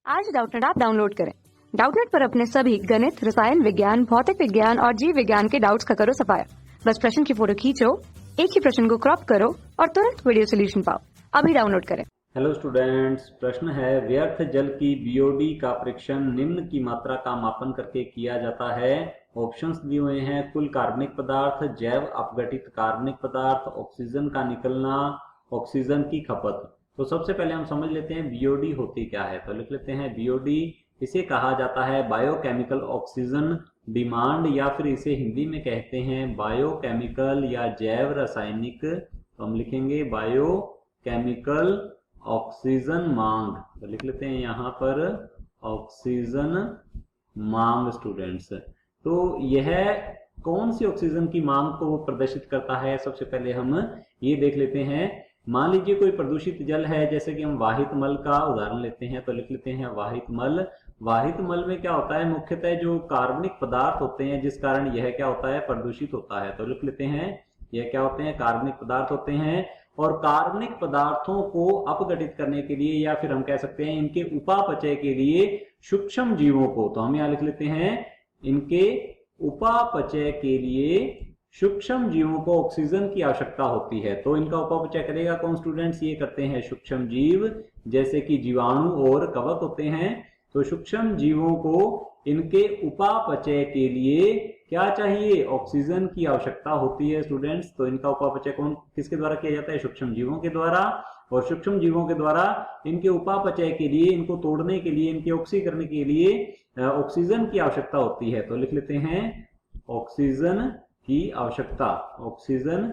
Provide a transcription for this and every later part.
आज Doubtnut app download करें। Doubtnut पर अपने सभी गणित, रसायन विज्ञान, भौतिक विज्ञान और जीव विज्ञान के डाउट्स का करो सफाया। बस प्रश्न की फोटो खींचो, एक ही प्रश्न को क्रॉप करो और तुरंत वीडियो सोल्यूशन पाओ। अभी डाउनलोड करें। हेलो स्टूडेंट्स, प्रश्न है व्यर्थ जल की बीओडी का परीक्षण निम्न की मात्रा का मापन करके किया जाता है। ऑप्शंस दिए हुए हैं कुल कार्बनिक पदार्थ, जैव अपघटित कार्बनिक पदार्थ, ऑक्सीजन का निकलना, ऑक्सीजन की खपत। तो सबसे पहले हम समझ लेते हैं बीओडी होती क्या है। तो लिख लेते हैं बीओडी, इसे कहा जाता है बायोकेमिकल ऑक्सीजन डिमांड, या फिर इसे हिंदी में कहते हैं बायोकेमिकल या जैव रासायनिक। तो हम लिखेंगे बायोकेमिकल ऑक्सीजन मांग। तो लिख लेते हैं यहाँ पर ऑक्सीजन मांग स्टूडेंट्स। तो यह कौन सी ऑक्सीजन की मांग को प्रदर्शित करता है, सबसे पहले हम ये देख लेते हैं। मान लीजिए कोई प्रदूषित जल है, जैसे कि हम वाहित मल का उदाहरण लेते हैं। तो लिख लेते हैं वाहित मल। वाहित मल में क्या होता है, मुख्यतः जो कार्बनिक पदार्थ होते हैं जिस कारण यह क्या होता है, प्रदूषित होता है। तो लिख लेते हैं यह क्या होते हैं, कार्बनिक पदार्थ होते हैं। और कार्बनिक पदार्थों को अपघटित करने के लिए, या फिर हम कह सकते हैं इनके उपापचय के लिए सूक्ष्म जीवों को, तो हम यहाँ लिख लेते हैं इनके उपापचय के लिए सूक्ष्म जीवों को ऑक्सीजन की आवश्यकता होती है। तो इनका उपापचय करेगा कौन स्टूडेंट्स, ये करते हैं सूक्ष्म जीव, जैसे कि जीवाणु और कवक होते हैं। तो सूक्ष्म जीवों को इनके उपापचय के लिए क्या चाहिए, ऑक्सीजन की आवश्यकता होती है स्टूडेंट्स। तो इनका उपापचय कौन किसके द्वारा किया जाता है, सूक्ष्म जीवों के द्वारा। और सूक्ष्म जीवों के द्वारा इनके उपापचय के लिए, इनको तोड़ने के लिए, इनके ऑक्सीकरण के लिए ऑक्सीजन की आवश्यकता होती है। तो लिख लेते हैं ऑक्सीजन की आवश्यकता, ऑक्सीजन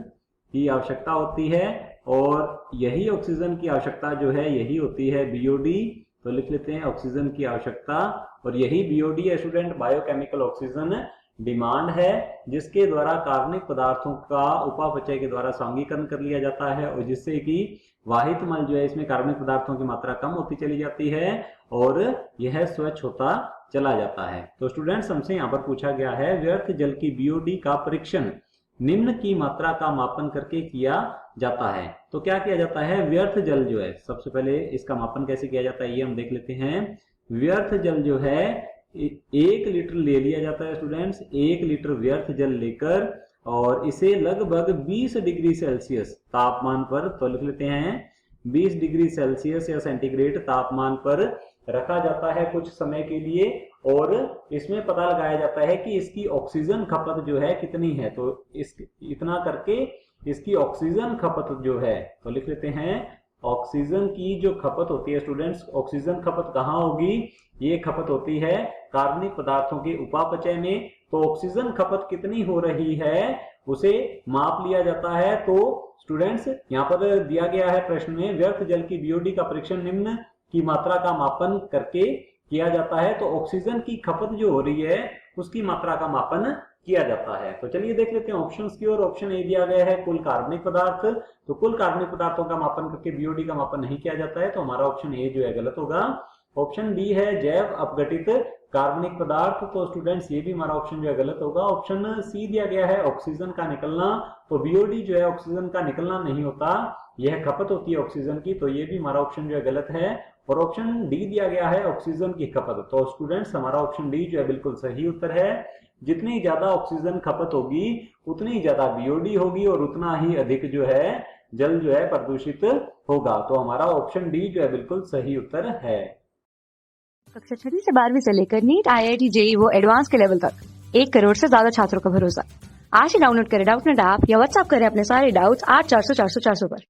की आवश्यकता होती है। और यही ऑक्सीजन की आवश्यकता जो है यही होती है बीओडी। तो लिख लेते हैं ऑक्सीजन की आवश्यकता, और यही बीओडी है स्टूडेंट, बायोकेमिकल ऑक्सीजन डिमांड है, जिसके द्वारा कार्बनिक पदार्थों का उपापचय के द्वारा सांगीकरण कर लिया जाता है, और जिससे कि वाहित मल जो है इसमें कार्बनिक पदार्थों की मात्रा कम होती चली जाती है और यह स्वच्छ होता चला जाता है। तो स्टूडेंट्स हमसे यहाँ पर पूछा गया है व्यर्थ जल की बीओडी का परीक्षण निम्न की मात्रा का मापन करके किया जाता है। तो क्या किया जाता है, व्यर्थ जल जो है, सबसे पहले इसका मापन कैसे किया जाता है ये हम देख लेते हैं। व्यर्थ जल जो है 1 लीटर ले लिया जाता है स्टूडेंट्स। 1 लीटर व्यर्थ जल लेकर और इसे लगभग 20 डिग्री सेल्सियस तापमान पर, तो लिख लेते हैं 20 डिग्री सेल्सियस या सेंटीग्रेड तापमान पर रखा जाता है कुछ समय के लिए, और इसमें पता लगाया जाता है कि इसकी ऑक्सीजन खपत जो है कितनी है। तो इतना करके इसकी ऑक्सीजन खपत जो है, तो लिख लेते हैं ऑक्सीजन की जो खपत होती है स्टूडेंट्स, ऑक्सीजन खपत कहाँ होगी, ये खपत होती है कार्बनिक पदार्थों के उपापचय में। तो ऑक्सीजन खपत कितनी हो रही है उसे माप लिया जाता है। तो स्टूडेंट्स यहाँ पर दिया गया है प्रश्न में, व्यर्थ जल की बीओडी का परीक्षण निम्न की मात्रा का मापन करके किया जाता है। तो ऑक्सीजन की खपत जो हो रही है उसकी मात्रा का मापन किया जाता है। तो चलिए देख लेते हैं ऑप्शंस की ओर। ऑप्शन ए दिया गया है कुल कार्बनिक पदार्थ। तो कुल कार्बनिक पदार्थों का मापन करके बीओडी का मापन नहीं किया जाता है, तो हमारा ऑप्शन ए जो है गलत होगा। ऑप्शन बी है जैव अपघटित कार्बनिक पदार्थ। तो स्टूडेंट्स ये भी हमारा ऑप्शन जो है गलत होगा। ऑप्शन सी दिया गया है ऑक्सीजन का निकलना। तो बीओडी जो है ऑक्सीजन का निकलना नहीं होता, यह खपत होती है ऑक्सीजन की। तो ये भी हमारा ऑप्शन जो है गलत है। और ऑप्शन डी दिया गया है ऑक्सीजन की खपत। तो स्टूडेंट्स हमारा ऑप्शन डी जो है बिल्कुल सही उत्तर है। जितनी ज्यादा ऑक्सीजन खपत होगी उतनी ज्यादा बीओडी होगी, और उतना ही अधिक जो है जल जो है प्रदूषित होगा। तो हमारा ऑप्शन डी जो है बिल्कुल सही उत्तर है। कक्षा 6 से 12वीं से लेकर नीट, IIT, JEE वो एडवांस के लेवल तक 1 करोड़ से ज्यादा छात्रों का भरोसा। आज ही डाउनलोड करें डाउटनेट ऐप या व्हाट्सएप करें अपने सारे डाउट्स 8400 400 400 पर।